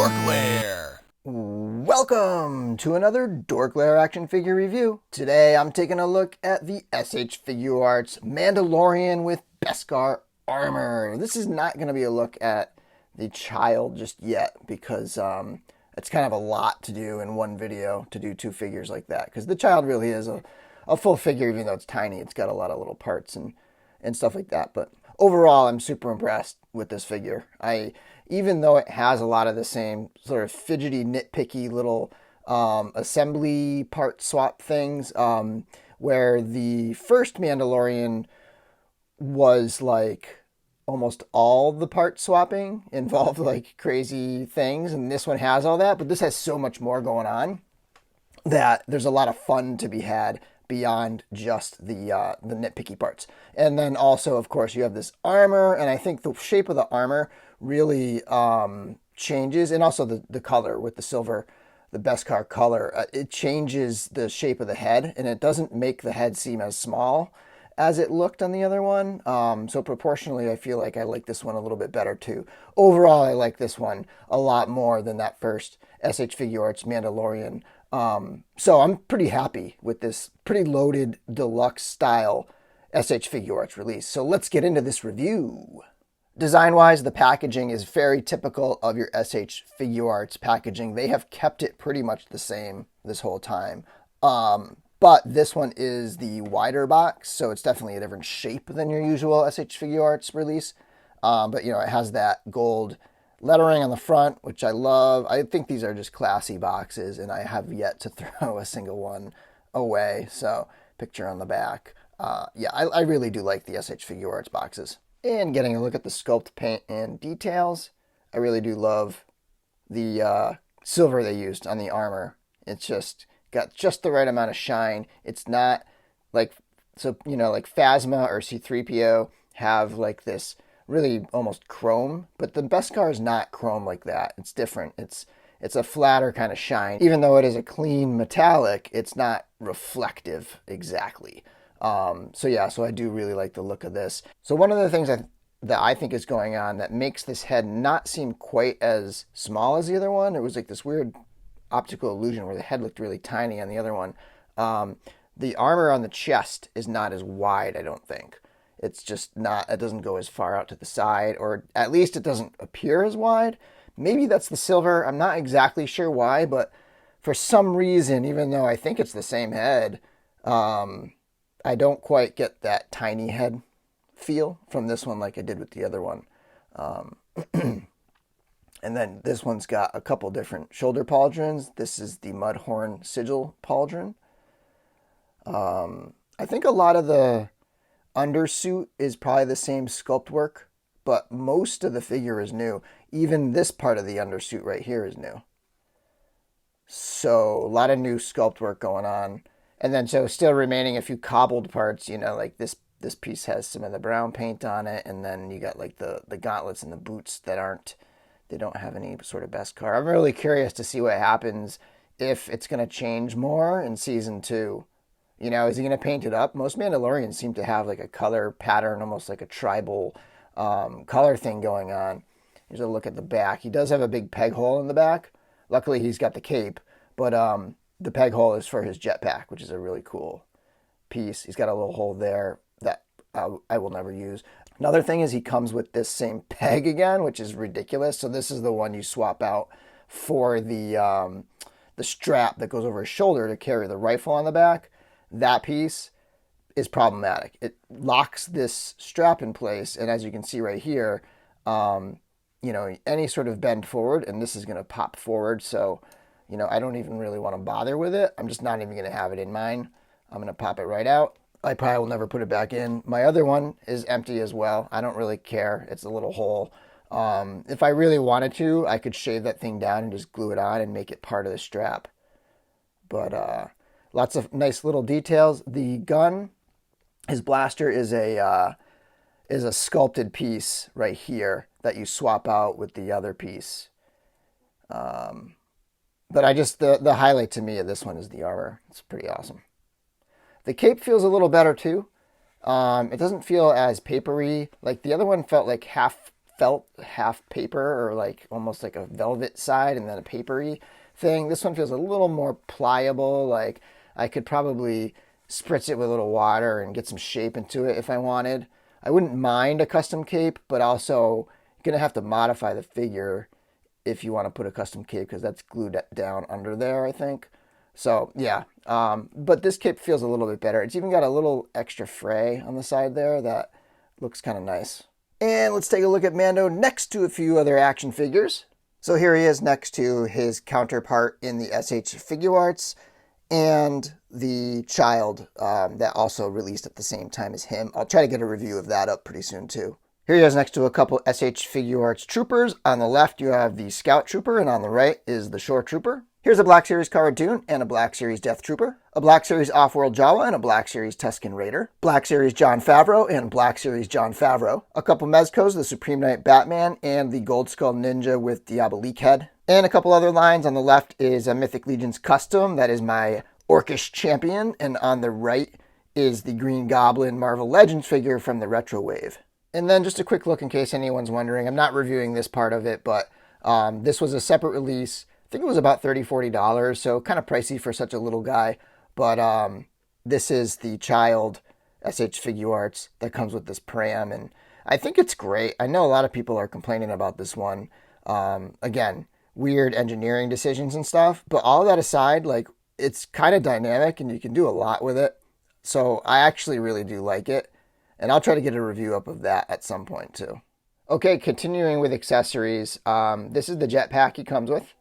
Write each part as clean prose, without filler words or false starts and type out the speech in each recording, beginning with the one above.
DorkLair. Welcome to another DorkLair action figure review. Today I'm taking a look at the SH Figuarts Mandalorian with Beskar Armor. This is not going to be a look at the child just yet because it's kind of a lot to do in one video to do two figures like that, because the child really is a full figure, even though it's tiny. It's got a lot of little parts and stuff like that. But overall, I'm super impressed with this figure. Even though it has a lot of the same sort of fidgety, nitpicky little assembly part swap things, where the first Mandalorian was like almost all the part swapping involved like crazy things, and this one has all that, but this has so much more going on that there's a lot of fun to be had beyond just the nitpicky parts. And then also, of course, you have this armor, and I think the shape of the armor really changes, and also the color with the silver, the Beskar color, it changes the shape of the head, and it doesn't make the head seem as small as it looked on the other one. So proportionally, I feel like I like this one a little bit better too. Overall, I like this one a lot more than that first SH Figuarts Mandalorian. So I'm pretty happy with this pretty loaded deluxe style SH Figuarts release. So let's get into this review. Design-wise, the packaging is very typical of your SH Figuarts packaging. They have kept it pretty much the same this whole time. But this one is the wider box, so it's definitely a different shape than your usual SH Figuarts release. But, you know, it has that gold lettering on the front, which I love. I think these are just classy boxes, and I have yet to throw a single one away. So, picture on the back. Yeah, I really do like the SH Figuarts boxes. And getting a look at the sculpt, paint, and details, I really do love the silver they used on the armor. It's just got just the right amount of shine. It's not like, so, you know, like Phasma or C-3PO have like this really almost chrome, but the Beskar is not chrome like that. It's different. It's a flatter kind of shine. Even though it is a clean metallic, it's not reflective exactly. So yeah, so I do really like the look of this. So one of the things that I think is going on that makes this head not seem quite as small as the other one, it was like this weird optical illusion where the head looked really tiny on the other one. The armor on the chest is not as wide, I don't think. It's just not, it doesn't go as far out to the side, or at least it doesn't appear as wide. Maybe that's the silver. I'm not exactly sure why, but for some reason, even though I think it's the same head, I don't quite get that tiny head feel from this one like I did with the other one. And then this one's got a couple different shoulder pauldrons. This is the Mudhorn Sigil pauldron. I think a lot of the undersuit is probably the same sculpt work, but most of the figure is new. Even this part of the undersuit right here is new. So a lot of new sculpt work going on. And then so still remaining a few cobbled parts, you know, like this piece has some of the brown paint on it, and then you got like the gauntlets and the boots that they don't have any sort of Beskar. I'm really curious to see what happens if it's going to change more in season 2. You know, is he going to paint it up? Most Mandalorians seem to have like a color pattern, almost like a tribal color thing going on. Here's a look at the back. He does have a big peg hole in the back. Luckily, he's got the cape, but the peg hole is for his jetpack, which is a really cool piece. He's got a little hole there that I will never use. Another thing is he comes with this same peg again, which is ridiculous. So this is the one you swap out for the strap that goes over his shoulder to carry the rifle on the back. That piece is problematic. It locks this strap in place, and as you can see right here, you know, any sort of bend forward, and this is going to pop forward. So, you know, I don't even really want to bother with it. I'm just not even going to have it in mine. I'm going to pop it right out. I probably will never put it back in. My other one is empty as well. I don't really care. It's a little hole. If I really wanted to, I could shave that thing down and just glue it on and make it part of the strap. But lots of nice little details. The gun, his blaster is a sculpted piece right here that you swap out with the other piece. But I just, the highlight to me of this one is the armor. It's pretty awesome. The cape feels a little better too. It doesn't feel as papery. Like the other one felt like half felt, half paper, or like almost like a velvet side and then a papery thing. This one feels a little more pliable. Like I could probably spritz it with a little water and get some shape into it if I wanted. I wouldn't mind a custom cape, but also you're going to have to modify the figure if you want to put a custom cape, because that's glued down under there, I think. So yeah, but this cape feels a little bit better. It's even got a little extra fray on the side there that looks kind of nice. And let's take a look at Mando next to a few other action figures. So here he is next to his counterpart in the SH Figuarts and the child that also released at the same time as him. I'll try to get a review of that up pretty soon too. Here he is next to a couple SH Figuarts troopers. On the left you have the Scout Trooper, and on the right is the Shore Trooper. Here's a Black Series Cara Dune and a Black Series Death Trooper, a Black Series Offworld Jawa and a Black Series Tusken Raider, Black Series Jon Favreau and Black Series Jon Favreau, a couple Mezcos, the Supreme Knight Batman and the Gold Skull Ninja with Diabolique head, and a couple other lines. On the left is a Mythic Legions custom, that is my Orcish champion, and on the right is the Green Goblin Marvel Legends figure from the Retro Wave. And then just a quick look in case anyone's wondering, I'm not reviewing this part of it, but this was a separate release. I think it was about $30, $40, so kind of pricey for such a little guy. But this is the child SH Figuarts that comes with this pram, and I think it's great. I know a lot of people are complaining about this one. Again, weird engineering decisions and stuff, but all that aside, like, it's kind of dynamic and you can do a lot with it. So I actually really do like it, and I'll try to get a review up of that at some point too. Okay, continuing with accessories. This is the jetpack he comes with.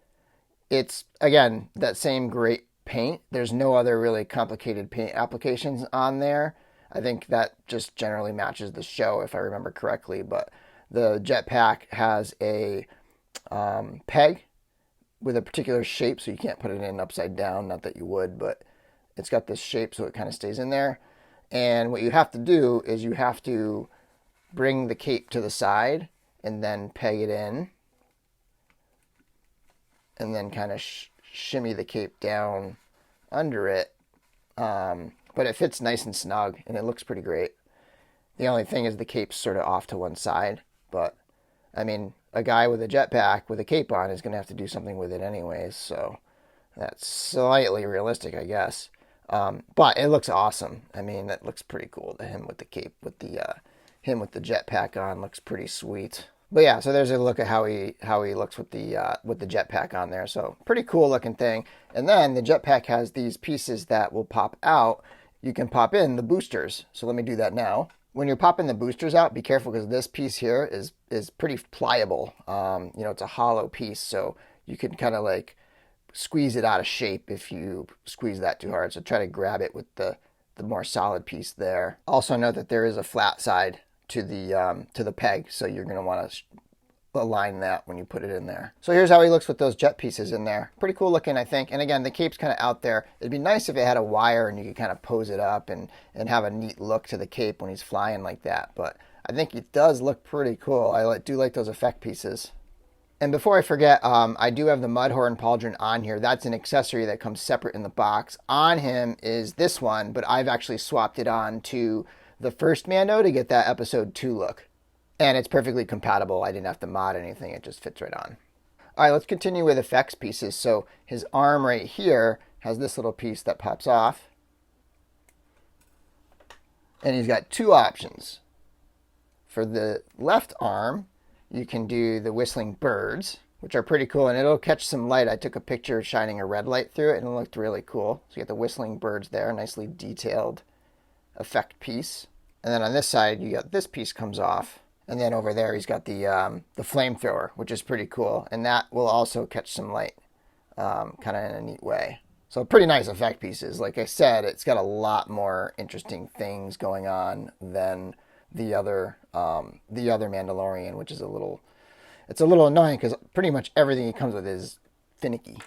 It's, again, that same great paint. There's no other really complicated paint applications on there. I think that just generally matches the show, if I remember correctly. But the jetpack has a peg with a particular shape, so you can't put it in upside down. Not that you would, but it's got this shape so it kind of stays in there. And what you have to do is you have to bring the cape to the side and then peg it in, and then kind of shimmy the cape down under it. But it fits nice and snug, and it looks pretty great. The only thing is the cape's sort of off to one side. But, I mean, a guy with a jetpack with a cape on is going to have to do something with it anyways. So that's slightly realistic, I guess. But it looks awesome. I mean, that looks pretty cool. Him with the cape, with him with the jetpack on, looks pretty sweet. But yeah, so there's a look at how he looks with the jetpack on there. So pretty cool looking thing. And then the jetpack has these pieces that will pop out. You can pop in the boosters. So let me do that now. When you're popping the boosters out, be careful, because this piece here is pretty pliable. It's a hollow piece, so you can kind of like squeeze it out of shape if you squeeze that too hard. So try to grab it with the more solid piece there. Also note that there is a flat side to the peg, so you're going to want to align that when you put it in there. So here's how he looks with those jet pieces in there. Pretty cool looking, I think. And again, the cape's kind of out there. It'd be nice if it had a wire and you could kind of pose it up and have a neat look to the cape when he's flying like that. But I think it does look pretty cool. I do like those effect pieces. And before I forget, I do have the Mudhorn Pauldron on here. That's an accessory that comes separate in the box. On him is this one, but I've actually swapped it on to the first Mando to get that episode 2 look. And it's perfectly compatible. I didn't have to mod anything. It just fits right on. All right, let's continue with effects pieces. So his arm right here has this little piece that pops off. And he's got 2 options. For the left arm, you can do the whistling birds, which are pretty cool, and it'll catch some light. I took a picture shining a red light through it, and it looked really cool. So you get the whistling birds there, nicely detailed effect piece. And then on this side, you got this piece comes off. And then over there, he's got the flamethrower, which is pretty cool. And that will also catch some light, kind of in a neat way. So pretty nice effect pieces. Like I said, it's got a lot more interesting things going on than the other Mandalorian, which is a little annoying because pretty much everything he comes with is finicky.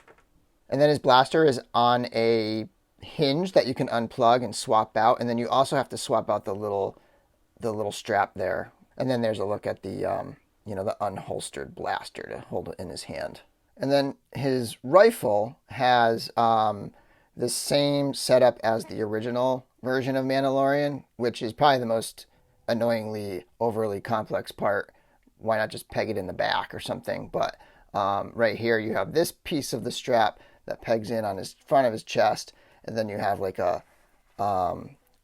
And then his blaster is on a hinge that you can unplug and swap out, and then you also have to swap out the little strap there. And then there's a look at the the unholstered blaster to hold it in his hand. And then his rifle has the same setup as the original version of Mandalorian, which is probably the most annoyingly overly complex part. why not just peg it in the back or something? But right here you have this piece of the strap that pegs in on his front of his chest, and then you have like a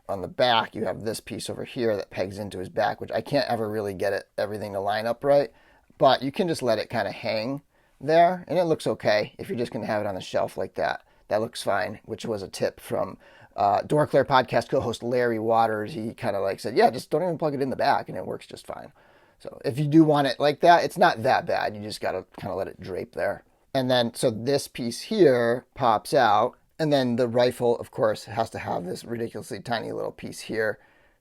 on the back you have this piece over here that pegs into his back, which I can't ever really get everything to line up right, but you can just let it kind of hang there and it looks okay. If you're just going to have it on the shelf like that, that looks fine, which was a tip from DorkLair podcast co-host Larry Waters. He kind of like said, yeah, just don't even plug it in the back and it works just fine. So if you do want it like that, it's not that bad. You just got to kind of let it drape there. And then, so this piece here pops out. And then the rifle, of course, has to have this ridiculously tiny little piece here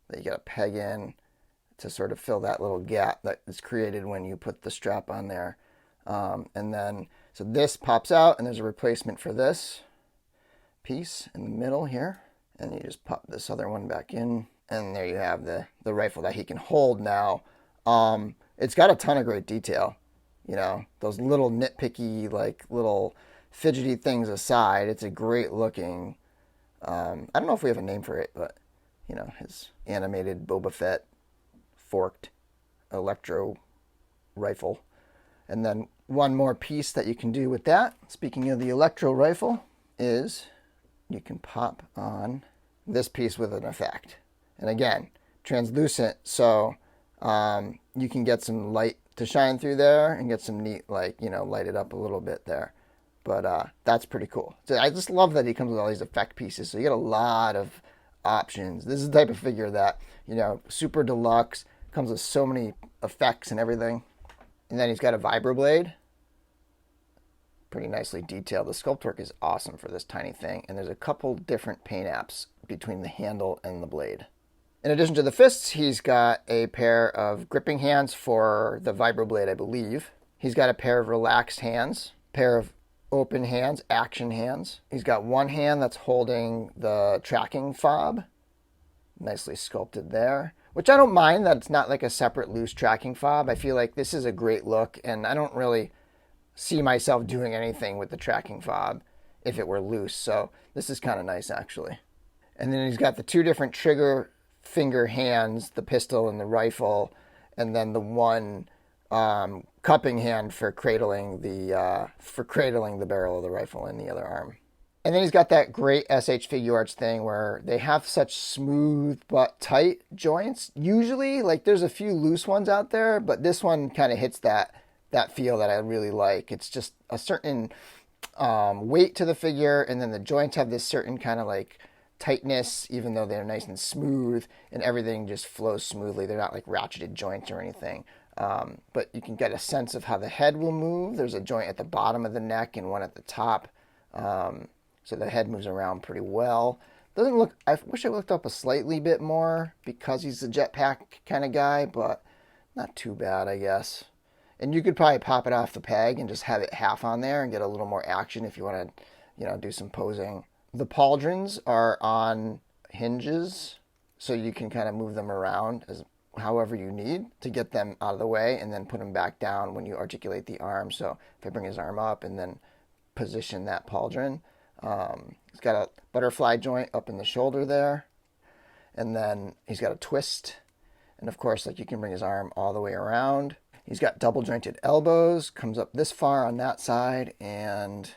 that you got to peg in to sort of fill that little gap that is created when you put the strap on there. And then, so this pops out and there's a replacement for this piece in the middle here. And you just pop this other one back in. And there you have the rifle that he can hold now. It's got a ton of great detail. You know, those little nitpicky, like little fidgety things aside, it's a great looking, I don't know if we have a name for it, but, you know, his animated Boba Fett forked electro rifle. And then one more piece that you can do with that, speaking of the electro rifle, is you can pop on this piece with an effect. And again, translucent, so you can get some light to shine through there and get some neat, like, you know, light it up a little bit there. But that's pretty cool. So I just love that he comes with all these effect pieces. So you get a lot of options. This is the type of figure that, you know, super deluxe, comes with so many effects and everything. And then he's got a vibroblade. Pretty nicely detailed. The sculpt work is awesome for this tiny thing. And there's a couple different paint apps between the handle and the blade. In addition to the fists, he's got a pair of gripping hands for the vibroblade, I believe. He's got a pair of relaxed hands, pair of open hands, action hands. He's got one hand that's holding the tracking fob. Nicely sculpted there. Which I don't mind that it's not like a separate loose tracking fob. I feel like this is a great look, and I don't really see myself doing anything with the tracking fob if it were loose. So this is kind of nice, actually. And then he's got the two different trigger finger hands, the pistol and the rifle, and then the one cupping hand for cradling the barrel of the rifle in the other arm. And then he's got that great SH Figuarts thing where they have such smooth but tight joints. Usually, like, there's a few loose ones out there, but this one kind of hits that feel that I really like. It's just a certain weight to the figure, and then the joints have this certain kind of like tightness, even though they're nice and smooth, and everything just flows smoothly. They're not like ratcheted joints or anything. But you can get a sense of how the head will move. There's a joint at the bottom of the neck and one at the top. So the head moves around pretty well. Doesn't look, I wish I looked up a slightly bit more because he's a jetpack kind of guy, but not too bad, I guess. And you could probably pop it off the peg and just have it half on there and get a little more action if you want to, you know, do some posing. The pauldrons are on hinges, so you can kind of move them around as however you need to get them out of the way and then put them back down when you articulate the arm. So if I bring his arm up and then position that pauldron, he's got a butterfly joint up in the shoulder there, and then he's got a twist, and of course, like, you can bring his arm all the way around. He's got double jointed elbows, comes up this far on that side and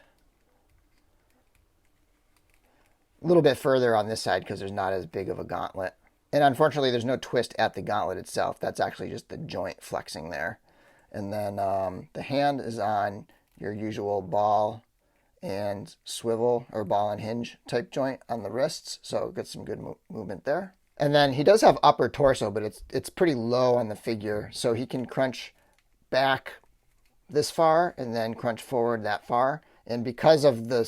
a little bit further on this side because there's not as big of a gauntlet. And unfortunately, there's no twist at the gauntlet itself. That's actually just the joint flexing there. And then the hand is on your usual ball and swivel or ball and hinge type joint on the wrists. So get some good movement there. And then he does have upper torso, but it's pretty low on the figure. So he can crunch back this far and then crunch forward that far. And because of the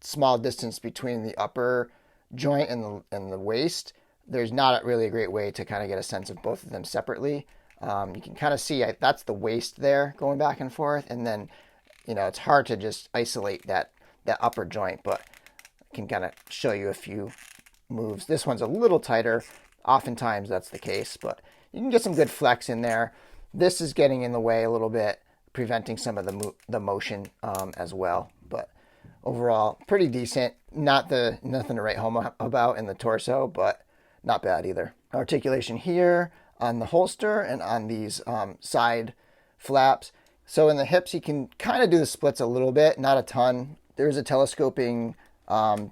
small distance between the upper joint and the waist, there's not really a great way to kind of get a sense of both of them separately. You can kind of see that's the waist there going back and forth. And then, you know, it's hard to just isolate that upper joint, but I can kind of show you a few moves. This one's a little tighter. Oftentimes that's the case, but you can get some good flex in there. This is getting in the way a little bit, preventing some of the motion as well. But overall, pretty decent. Nothing to write home about in the torso, but not bad either. Articulation here on the holster and on these side flaps. So in the hips, you can kind of do the splits a little bit, not a ton. There's a telescoping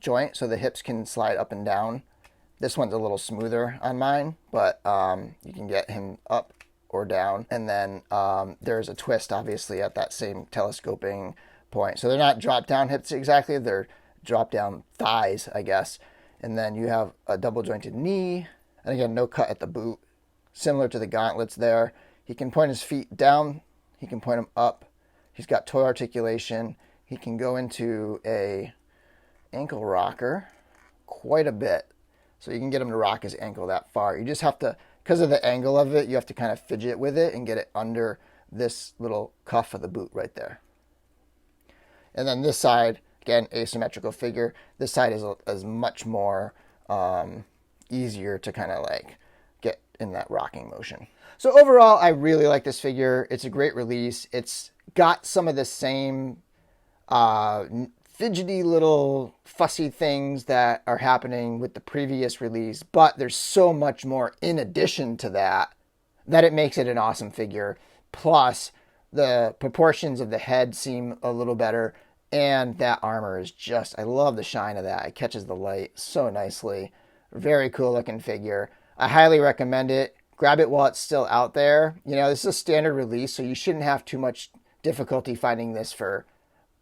joint, so the hips can slide up and down. This one's a little smoother on mine, but you can get him up or down. And then there's a twist, obviously, at that same telescoping point. So they're not drop-down hips exactly. They're drop-down thighs, I guess. And then you have a double-jointed knee. And again, no cut at the boot, similar to the gauntlets there. He can point his feet down. He can point them up. He's got toe articulation. He can go into a ankle rocker quite a bit. So you can get him to rock his ankle that far. You just have to, because of the angle of it, you have to kind of fidget with it and get it under this little cuff of the boot right there. And then this side, again, asymmetrical figure. This side is much more easier to kind of like get in that rocking motion. So overall, I really like this figure. It's a great release. It's got some of the same fidgety little fussy things that are happening with the previous release, but there's so much more in addition to that it makes it an awesome figure. Plus, the proportions of the head seem a little better, and that armor is just, I love the shine of that. It catches the light so nicely. Very cool looking figure. I highly recommend it. Grab it while it's still out there. You know, this is a standard release, so you shouldn't have too much difficulty finding this for,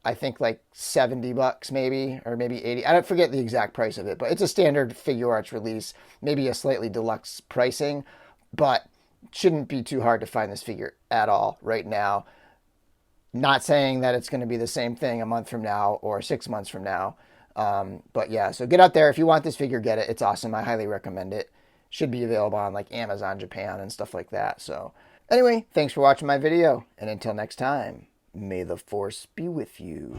I think, like $70 maybe, or maybe 80. I don't forget the exact price of it, but it's a standard Figuarts release, maybe a slightly deluxe pricing, but shouldn't be too hard to find this figure at all right now. Not saying that it's going to be the same thing a month from now or 6 months from now. But yeah, so get out there. If you want this figure, get it. It's awesome. I highly recommend it. Should be available on like Amazon Japan and stuff like that. So anyway, thanks for watching my video. And until next time, may the force be with you.